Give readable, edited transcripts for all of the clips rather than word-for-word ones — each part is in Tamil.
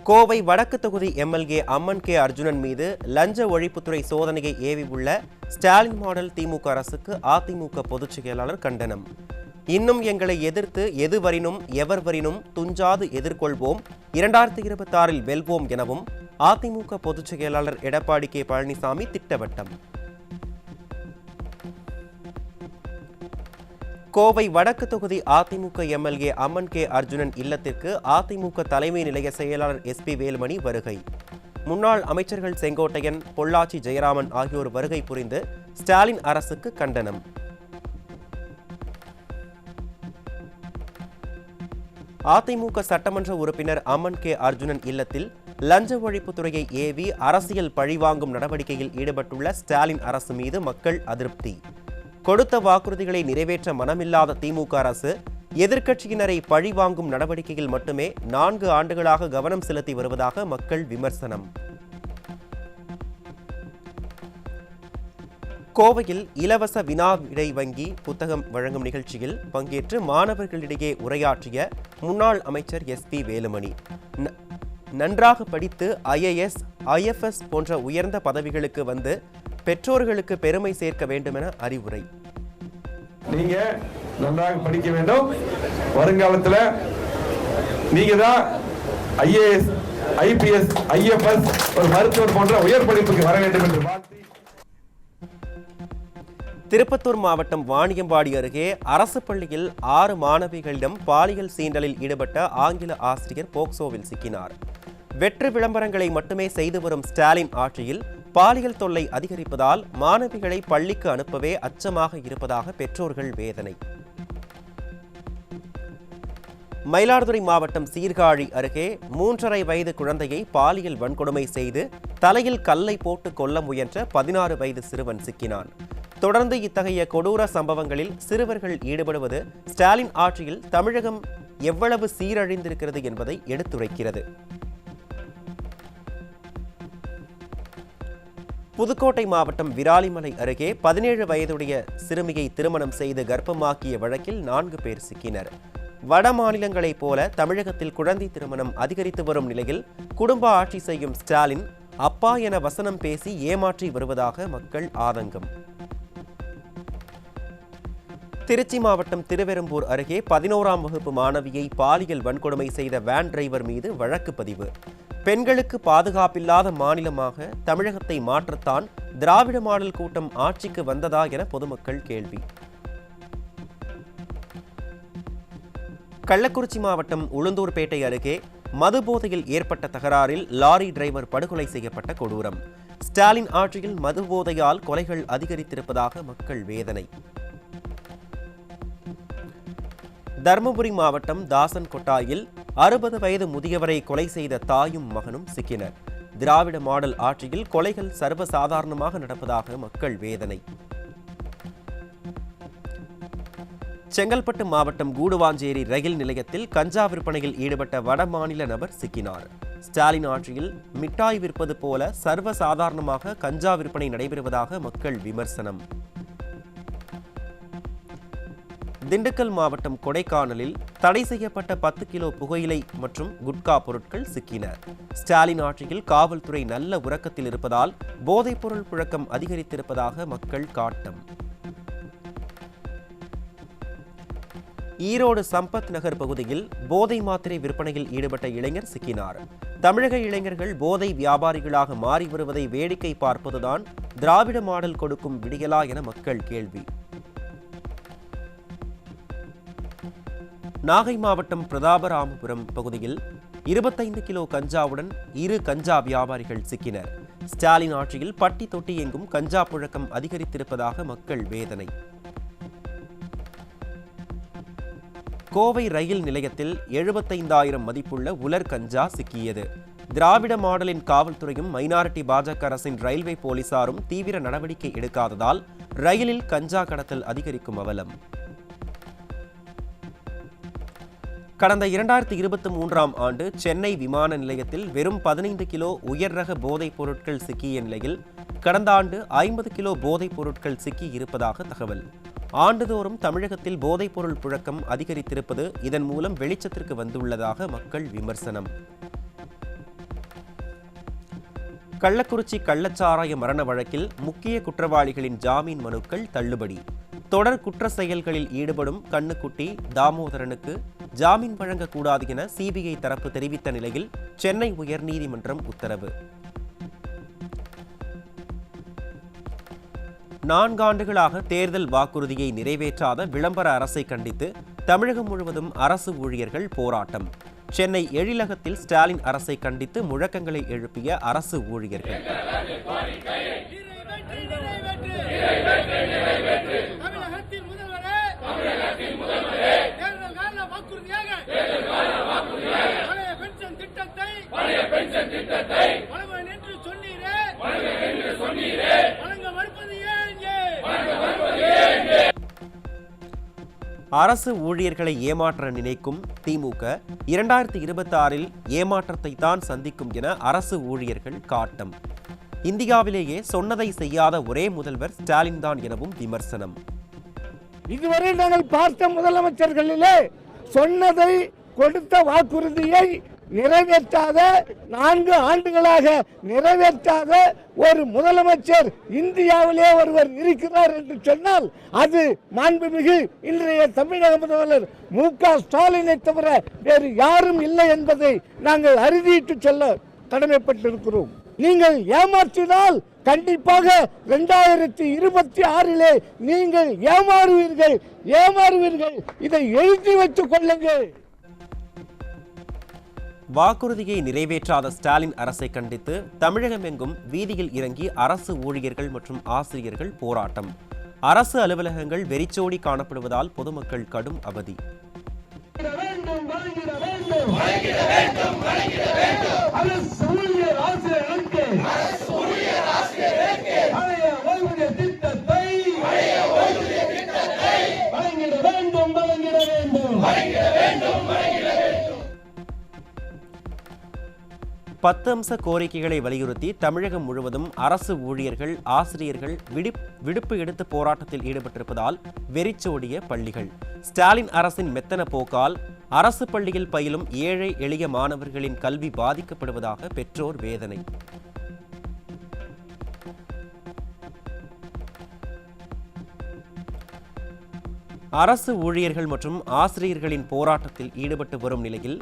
கோவை வடக்கு தொகுதி எம்எல்ஏ அம்மன் கே அர்ஜுனன் மீது லஞ்ச ஒழிப்புத்துறை சோதனையை ஏவி உள்ள ஸ்டாலின் மாடல் திமுக அரசுக்கு அதிமுக பொதுச் செயலாளர் கண்டனம். இன்னும் எங்களை எதிர்த்து எது வரினும் எவர் வரினும் துஞ்சாது எதிர்கொள்வோம், 2026 வெல்வோம் எனவும் அதிமுக பொதுச் செயலாளர் எடப்பாடி கே பழனிசாமி திட்டவட்டம். கோவை வடக்கு தொகுதி அதிமுக எம்எல்ஏ அம்மன் கே அர்ஜுனன் இல்லத்திற்கு அதிமுக தலைமை நிலைய செயலாளர் SP வேலுமணி வருகை. முன்னாள் அமைச்சர்கள் செங்கோட்டையன், பொள்ளாச்சி ஜெயராமன் ஆகியோர் வருகை புரிந்து ஸ்டாலின் அரசுக்கு கண்டனம். அதிமுக சட்டமன்ற உறுப்பினர் அம்மன் கே அர்ஜுனன் இல்லத்தில் லஞ்ச ஒழிப்புத்துறையை ஏவி அரசியல் பழிவாங்கும் நடவடிக்கையில் ஈடுபட்டுள்ள ஸ்டாலின் அரசு மீது மக்கள் அதிருப்தி. கொடுத்த வாக்குறுதிகளை நிறைவேற்ற மனமில்லாத திமுக அரசு எதிர்க்கட்சியினரை பழிவாங்கும் நடவடிக்கையில் மட்டுமே 4 ஆண்டுகளாக கவனம் செலுத்தி வருவதாக மக்கள் விமர்சனம். கோவையில் இலவச வினா விடை வங்கி புத்தகம் வழங்கும் நிகழ்ச்சியில் பங்கேற்று மாணவர்களிடையே உரையாற்றிய முன்னாள் அமைச்சர் SP வேலுமணி, நன்றாக படித்து IAS, IFS போன்ற உயர்ந்த பதவிகளுக்கு வந்து பெற்றோர்களுக்கு பெருமை சேர்க்க வேண்டும் என அறிவுரை. நீங்க நன்றாக படிக்க வேண்டும், வருங்காலத்தில் நீங்க தான் IAS, IPS, IFS ஒரு மருத்துவர் போன்ற உயர் படிப்புக்கு வர வேண்டும் என்று வாழ்த்தி. திருப்பத்தூர் மாவட்டம் வாணியம்பாடி அருகே அரசு பள்ளியில் 6 மாணவிகளிடம் பாலியல் சீண்டலில் ஈடுபட்ட ஆங்கில ஆசிரியர் போக்சோவில் சிக்கினார். வெற்று விளம்பரங்களை மட்டுமே செய்து வரும் ஸ்டாலின் ஆட்சியில் பாலியல் தொல்லை அதிகரிப்பதால் மாணவிகளை பள்ளிக்கு அனுப்பவே அச்சமாக இருப்பதாக பெற்றோர்கள் வேதனை. மயிலாடுதுறை மாவட்டம் சீர்காழி அருகே 3.5 வயது குழந்தையை பாலியல் வன்கொடுமை செய்து தலையில் கல்லை போட்டு கொல்ல முயன்ற 16 வயது சிறுவன் சிக்கினான். தொடர்ந்து இத்தகைய கொடூர சம்பவங்களில் சிறுவர்கள் ஈடுபடுவது ஸ்டாலின் ஆட்சியில் தமிழகம் எவ்வளவு சீரழிந்திருக்கிறது என்பதை எடுத்துரைக்கிறது. புதுக்கோட்டை மாவட்டம் விராலிமலை அருகே 17 வயதுடைய சிறுமியை திருமணம் செய்து கர்ப்பமாக்கிய வழக்கில் 4 பேர் சிக்கினர். வட மாநிலங்களைப் போல தமிழகத்தில் குழந்தை திருமணம் அதிகரித்து வரும் நிலையில் குடும்ப ஆட்சி செய்யும் ஸ்டாலின் அப்பா என வசனம் பேசி ஏமாற்றி வருவதாக மக்கள் ஆதங்கம். திருச்சி மாவட்டம் திருவெரும்பூர் அருகே 11ஆம் வகுப்பு மாணவியை பாலியல் வன்கொடுமை செய்த வேன் டிரைவர் மீது வழக்கு பதிவு. பெண்களுக்கு பாதுகாப்பில்லாத மாநிலமாக தமிழகத்தை மாற்றத்தான் திராவிட மாடல் கூட்டம் ஆட்சிக்கு வந்ததா என பொதுமக்கள் கேள்வி. கள்ளக்குறிச்சி மாவட்டம் உளுந்தூர்பேட்டை அருகே மது போதையில் ஏற்பட்ட தகராறில் லாரி டிரைவர் படுகொலை செய்யப்பட்ட கொடூரம். ஸ்டாலின் ஆட்சியில் மது போதையால் கொலைகள் அதிகரித்திருப்பதாக மக்கள் வேதனை. தருமபுரி மாவட்டம் தாசன் கொட்டாயில் 60 வயது முதியவரை கொலை செய்த தாயும் மகனும் சிக்கினர். திராவிட மாடல் ஆட்சியில் கொலைகள் சர்வசாதாரணமாக நடப்பதாக மக்கள் வேதனை. செங்கல்பட்டு மாவட்டம் கூடுவாஞ்சேரி ரயில் நிலையத்தில் கஞ்சா விற்பனையில் ஈடுபட்ட வடமாநில நபர் சிக்கினார். ஸ்டாலின் ஆட்சியில் மிட்டாய் விற்பது போல சர்வசாதாரணமாக கஞ்சா விற்பனை நடைபெறுவதாக மக்கள் விமர்சனம். திண்டுக்கல் மாவட்டம் கொடைக்கானலில் தடை செய்யப்பட்ட 10 கிலோ புகையிலை மற்றும் குட்கா பொருட்கள் சிக்கின. ஸ்டாலின் ஆட்சியில் காவல்துறை நல்ல உறக்கத்தில் இருப்பதால் போதைப்பொருள் புழக்கம் அதிகரித்திருப்பதாக மக்கள் காட்டம். ஈரோடு சம்பத் நகர் பகுதியில் போதை மாத்திரை விற்பனையில் ஈடுபட்ட இளைஞர் சிக்கினார். தமிழக இளைஞர்கள் போதை வியாபாரிகளாக மாறி வருவதை வேடிக்கை பார்ப்பதுதான் திராவிட மாடல் கொடுக்கும் விடியலா என மக்கள் கேள்வி. நாகை மாவட்டம் பிரதாபராமபுரம் பகுதியில் 25 கிலோ கஞ்சாவுடன் 2 கஞ்சா வியாபாரிகள் சிக்கினர். ஸ்டாலின் ஆட்சியில் பட்டி தொட்டி எங்கும் கஞ்சா புழக்கம் அதிகரித்திருப்பதாக மக்கள் வேதனை. கோவை ரயில் நிலையத்தில் 75,000 மதிப்புள்ள உலர் கஞ்சா சிக்கியது. திராவிட மாடலின் காவல்துறையும் மைனாரிட்டி பாஜக அரசின் ரயில்வே போலீசாரும் தீவிர நடவடிக்கை எடுக்காததால் ரயிலில் கஞ்சா கடத்தல் அதிகரிக்கும் அவலம். கடந்த 2023ஆம் ஆண்டு சென்னை விமான நிலையத்தில் வெறும் 15 கிலோ உயர் ரக போதைப் பொருட்கள் சிக்கிய நிலையில் கடந்த ஆண்டு 50 கிலோ போதைப் பொருட்கள் சிக்கி இருப்பதாக தகவல். ஆண்டுதோறும் தமிழகத்தில் போதைப் பொருள் புழக்கம் அதிகரித்திருப்பது இதன் மூலம் வெளிச்சத்திற்கு வந்துள்ளதாக மக்கள் விமர்சனம். கள்ளக்குறிச்சி கள்ளச்சாராய மரண வழக்கில் முக்கிய குற்றவாளிகளின் ஜாமீன் மனுக்கள் தள்ளுபடி. தொடர் குற்ற செயல்களில் ஈடுபடும் கண்ணுக்குட்டி தாமோதரனுக்கு ஜாமீன் வழங்கக்கூடாது என சிபிஐ தரப்பு தெரிவித்த நிலையில் சென்னை உயர்நீதிமன்றம் உத்தரவு. 4 ஆண்டுகளாக தேர்தல் வாக்குறுதியை நிறைவேற்றாத விளம்பர அரசை கண்டித்து தமிழகம் முழுவதும் அரசு ஊழியர்கள் போராட்டம். சென்னை எழிலகத்தில் ஸ்டாலின் அரசை கண்டித்து முழக்கங்களை எழுப்பிய அரசு ஊழியர்கள். அரசு ஊழியர்களை ஏமாற்ற நினைக்கும் திமுக 2026 ஏமாற்றத்தை தான் சந்திக்கும் என அரசு ஊழியர்கள் காட்டம். இந்தியாவிலேயே சொன்னதை செய்யாத ஒரே முதல்வர் ஸ்டாலின் தான் எனவும் விமர்சனம். இதுவரை நாங்கள் பார்த்த முதலமைச்சர்களிலே சொன்னதை கொடுத்த வாக்குறுதியை நிறைவேற்றாத 4 ஆண்டுகளாக நிறைவேற்றாத ஒரு முதலமைச்சர் இந்தியாவிலே ஒருவர் இருக்கிறார் என்று சொன்னால் அது மாண்புமிகு இன்றைய தமிழக முதல்வர் மு.க. ஸ்டாலினை தவிர வேறு யாரும் இல்லை என்பதை நாங்கள் அறுதியிட்டு சொல்ல கடமைப்பட்டிருக்கிறோம். நீங்கள் ஏமாற்றினால் கண்டிப்பாக 2026 நீங்கள் ஏமாறுவீர்கள். இதை எழுதி வைத்துக் கொள்ளுங்கள். வாக்குறுதியை நிறைவேற்றாத ஸ்டாலின் அரசை கண்டித்து தமிழகம் எங்கும் வீதியில் இறங்கி அரசு ஊழியர்கள் மற்றும் ஆசிரியர்கள் போராட்டம். அரசு அலுவலகங்கள் வெறிச்சோடி காணப்படுவதால் பொதுமக்கள் கடும் அவதி. பத்து அம்ச கோரிக்கைகளை வலியுறுத்தி தமிழகம் முழுவதும் அரசு ஊழியர்கள் ஆசிரியர்கள் விடுப்பு எடுத்து போராட்டத்தில் ஈடுபட்டிருப்பதால் வெறிச்சோடிய பள்ளிகள். ஸ்டாலின் அரசின் மெத்தன போக்கால் அரசு பள்ளியில் பயிலும் ஏழை எளிய மாணவர்களின் கல்வி பாதிக்கப்படுவதாக பெற்றோர் வேதனை. அரசு ஊழியர்கள் மற்றும் ஆசிரியர்களின் போராட்டத்தில் ஈடுபட்டு வரும் நிலையில்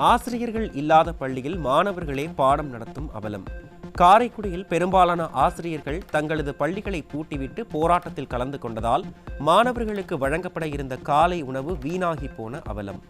ஆசிரியர்கள் இல்லாத பள்ளியில் மாணவர்களே பாடம் நடத்தும் அவலம். காரைக்குடியில் பெரும்பாலான ஆசிரியர்கள் தங்களது பள்ளிகளை பூட்டிவிட்டு போராட்டத்தில் கலந்து கொண்டதால் மாணவர்களுக்கு வழங்கப்பட இருந்த காலை உணவு வீணாகி போன அவலம்.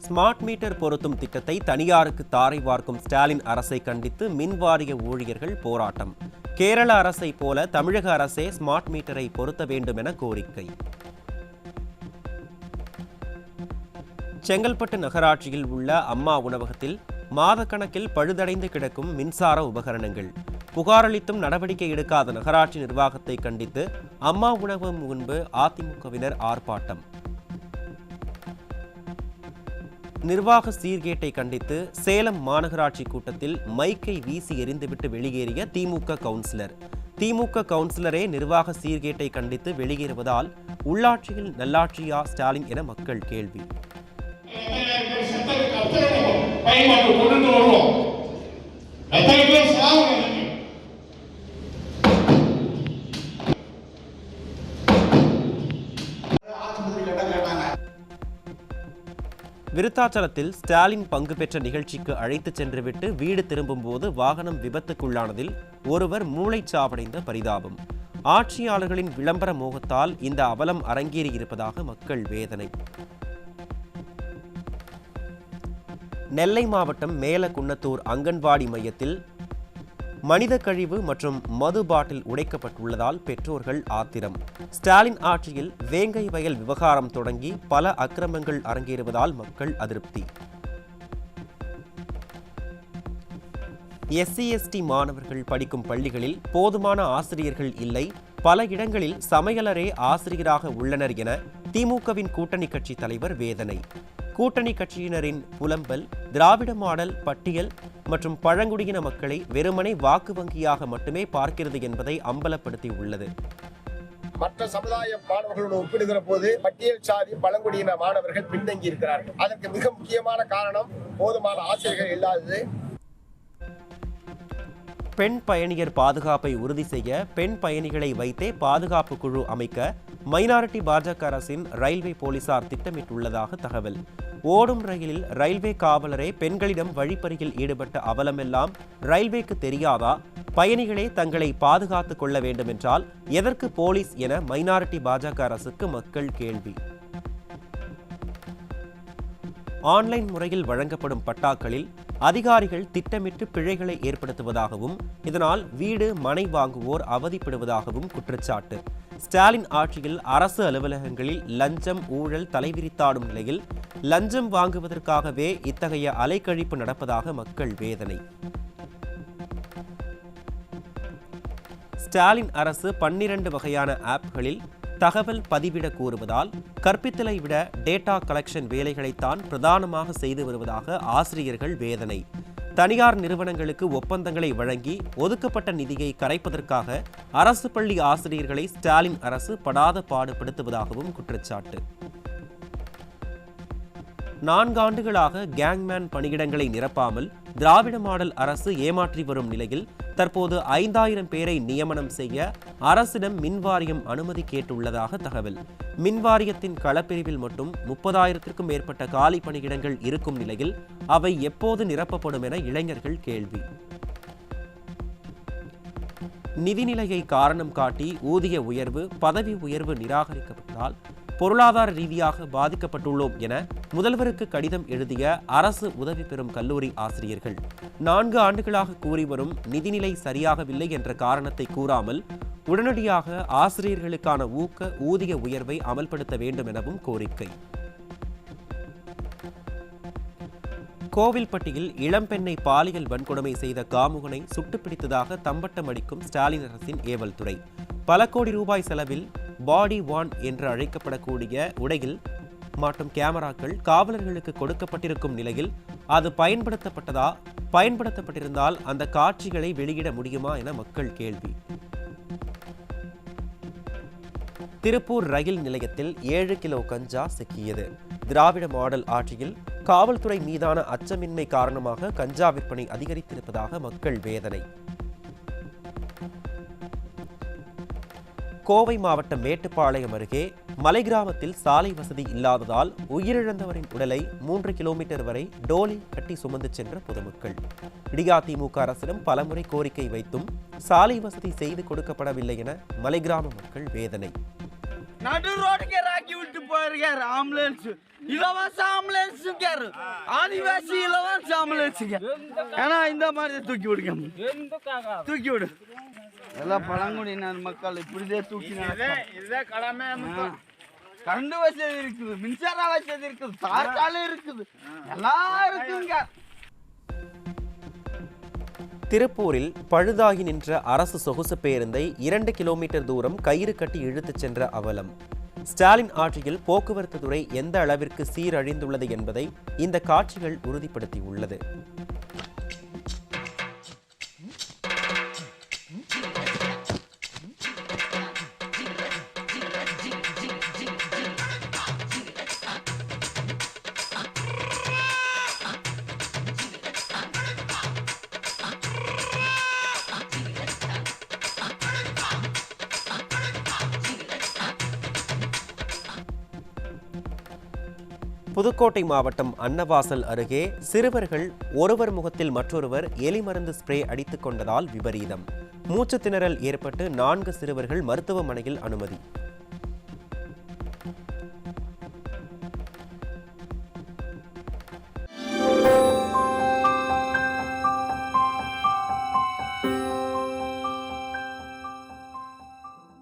ஸ்மார்ட் மீட்டர் பொருத்தும் திட்டத்தை தனியாருக்கு தாரை வார்க்கும் ஸ்டாலின் அரசை கண்டித்து மின்வாரிய ஊழியர்கள் போராட்டம். கேரள அரசை போல தமிழக அரசே ஸ்மார்ட் மீட்டரை பொருத்த வேண்டும் என கோரிக்கை. செங்கல்பட்டு நகராட்சியில் உள்ள அம்மா உணவகத்தில் மாதக்கணக்கில் பழுதடைந்து கிடக்கும் மின்சார உபகரணங்கள். புகாரளித்தும் நடவடிக்கை எடுக்காத நகராட்சி நிர்வாகத்தை கண்டித்து அம்மா உணவகம் முன்பு அதிமுகவினர் ஆர்ப்பாட்டம். நிர்வாக சீர்கேட்டை கண்டித்து சேலம் மாநகராட்சி கூட்டத்தில் மைக்கை வீசி எறிந்துவிட்டு வெளியேறிய திமுக கவுன்சிலர். திமுக கவுன்சிலரே நிர்வாக சீர்கேட்டை கண்டித்து வெளியேறுவதால் உள்ளாட்சியில் நல்லாட்சியா ஸ்டாலின் என மக்கள் கேள்வி. விருத்தாச்சலத்தில் ஸ்டாலின் பங்கு பெற்ற நிகழ்ச்சிக்கு அழைத்துச் சென்றுவிட்டு வீடு திரும்பும்போது வாகனம் விபத்துக்குள்ளானதில் ஒருவர் மூளைச்சாவடைந்த பரிதாபம். ஆட்சியாளர்களின் விளம்பர மோகத்தால் இந்த அவலம் அரங்கேறியிருப்பதாக மக்கள் வேதனை. நெல்லை மாவட்டம் மேலகுன்னத்தூர் அங்கன்வாடி மையத்தில் மனித கழிவு மற்றும் மது பாட்டில் உடைக்கப்பட்டுள்ளதால் பெற்றோர்கள் ஆத்திரம். ஸ்டாலின் ஆட்சியில் வேங்கை வயல் விவகாரம் தொடங்கி பல அக்கிரமங்கள் அரங்கேறுவதால் மக்கள் அதிருப்தி. SC ST மாணவர்கள் படிக்கும் பள்ளிகளில் போதுமான ஆசிரியர்கள் இல்லை, பல இடங்களில் சமையலரே ஆசிரியராக உள்ளனர் என திமுகவின் கூட்டணி கட்சி தலைவர் வேதனை. கூட்டணி கட்சியினரின் புலம்பல் திராவிட மாடல் பட்டியல் மற்றும் பழங்குடியின மக்களை வெறுமனே வாக்கு வங்கியாக மட்டுமே பார்க்கிறது என்பதை அம்பலப்படுத்தி உள்ளது. மற்ற சமுதாய மாணவர்களோடு ஒப்பிடுகிற போது பட்டியல் சாதி பழங்குடியின மாணவர்கள் பின்தங்கி இருக்கிறார்கள். அதற்கு மிக முக்கியமான காரணம் போதுமான ஆசிரியர்கள் இல்லாதது. பெண் பயணியர் பாதுகாப்பை உறுதி செய்ய பெண் பயணிகளை வைத்தே பாதுகாப்பு குழு அமைக்க மைனாரிட்டி பாஜக அரசின் ரயில்வே போலீசார் திட்டமிட்டுள்ளதாக தகவல். ஓடும் ரயிலில் ரயில்வே காவலரே பெண்களிடம் வழிப்பறியில் ஈடுபட்ட அவலமெல்லாம் ரயில்வேக்கு தெரியாதா? பயணிகளே தங்களை பாதுகாத்துக் கொள்ள வேண்டும் என்றால் எதற்கு போலீஸ் என மைனாரிட்டி பாஜக அரசுக்கு மக்கள் கேள்வி. ஆன்லைன் முறையில் வழங்கப்படும் பட்டாக்களில் அதிகாரிகள் திட்டமிட்டு பிழைகளை ஏற்படுத்துவதாகவும் இதனால் வீடு மனை வாங்குவோர் அவதிப்படுவதாகவும் குற்றச்சாட்டு. ஸ்டாலின் ஆட்சியில் அரசு அலுவலகங்களில் லஞ்சம் ஊழல் தலைவிரித்தாடும் நிலையில் லஞ்சம் வாங்குவதற்காகவே இத்தகைய அலைக்கழிப்பு நடப்பதாக மக்கள் வேதனை. ஸ்டாலின் அரசு 12 வகையான ஆப்களில் தகவல் பதிவிட கூறுவதால் கற்பித்தலை விட டேட்டா கலெக்ஷன் வேலைகளைத்தான் பிரதானமாக செய்து வருவதாக ஆசிரியர்கள் வேதனை. தனியார் நிறுவனங்களுக்கு ஒப்பந்தங்களை வழங்கி ஒதுக்கப்பட்ட நிதியை கரைப்பதற்காக அரசு பள்ளி ஆசிரியர்களை ஸ்டாலின் அரசு படாத பாடுபடுத்துவதாகவும் குற்றச்சாட்டு. 4 ஆண்டுகளாக கேங்மேன் பணியிடங்களை நிரப்பாமல் திராவிட மாடல் அரசு ஏமாற்றி வரும் நிலையில் தற்போது 5000 பேரை நியமனம் செய்ய அரசிடம் மின்வாரியம் அனுமதி கேட்டுள்ளதாக தகவல். மின்வாரியத்தின் களப்பிரிவில் மட்டும் 30,000க்கும் மேற்பட்ட காலி பணியிடங்கள் இருக்கும் நிலையில் அவை எப்போது நிரப்பப்படும் என இளைஞர்கள் கேள்வி. நிதிநிலையை காரணம் காட்டி ஊதிய உயர்வு பதவி உயர்வு நிராகரிக்கப்பட்டால் பொருளாதார ரீதியாக பாதிக்கப்பட்டுள்ளோம் என முதல்வருக்கு கடிதம் எழுதிய அரசு உதவி பெறும் கல்லூரி ஆசிரியர்கள் 4 ஆண்டுகளாக கூறி வரும் நிதிநிலை சரியாகவில்லை என்ற காரணத்தை கூறாமல் உடனடியாக ஆசிரியர்களுக்கான ஊதிய உயர்வை அமல்படுத்த வேண்டும் எனவும் கோரிக்கை. கோவில்பட்டியில் இளம்பெண்ணை பாலியல் வன்கொடுமை செய்த காமுகனை சுட்டுப்பிடித்ததாக தம்பட்டம் அடிக்கும் ஸ்டாலின் அரசின் ஏவல் துறை. பல கோடி ரூபாய் செலவில் பாடி வான் என்று அழைக்கப்படக்கூடிய உடையில் மாட்டும் கேமராக்கள் காவலர்களுக்கு கொடுக்கப்பட்டிருக்கும் நிலையில் அது பயன்படுத்தப்பட்டிருந்தால் அந்த காட்சிகளை வெளியிட முடியுமா என மக்கள் கேள்வி. திருப்பூர் ரயில் நிலையத்தில் 7 கிலோ கஞ்சா சிக்கியது. திராவிட மாடல் ஆட்சியில் காவல்துறை மீதான அச்சமின்மை காரணமாக கஞ்சா விற்பனை அதிகரித்திருப்பதாக மக்கள் வேதனை. கோவை மாவட்டம் மேட்டுப்பாளையம் அருகே மலை கிராமத்தில் சாலை வசதி இல்லாததால் உயிரிழந்தவரின் உடலை 3 கிலோமீட்டர் வரை டோலில் கட்டி சுமந்து சென்ற பொதுமக்கள். திமுக அரசிடம் பலமுறை கோரிக்கை வைத்தும் சாலை வசதி செய்து கொடுக்கப்படவில்லை என மலை கிராம மக்கள் வேதனை. நடு ரோடுக்கே ராக்கி விட்டு போயிருக்காரு ஆம்புலன்ஸ், இலவச ஆம்புலன்ஸ், ஆதிவாசி இலவச ஆம்புலன்ஸ். ஏன்னா இந்த மாதிரி தூக்கி விடு எல்லாம் பழங்குடியினர் மக்கள் இப்படிதே தூக்கி கரண்ட் வசதி இருக்குது, மின்சார வசதி இருக்குது, சார்ஜால இருக்குது, எல்லாம் இருக்குங்க. திருப்பூரில் பழுதாகி நின்ற அரசு சொகுசு பேருந்தை 2 கிலோமீட்டர் தூரம் கயிறு கட்டி இழுத்துச் சென்ற அவலம். ஸ்டாலின் ஆட்சியில் போக்குவரத்து துறை எந்த அளவிற்கு சீரழிந்துள்ளது என்பதை இந்த காட்சிகள் உறுதிப்படுத்தியுள்ளது. புதுக்கோட்டை மாவட்டம் அன்னவாசல் அருகே சிறுவர்கள் ஒருவர் முகத்தில் மற்றொருவர் எலி மருந்து ஸ்ப்ரே அடித்துக் கொண்டதால் விபரீதம். மூச்சு திணறல் ஏற்பட்டு 4 சிறுவர்கள் மருத்துவமனையில் அனுமதி.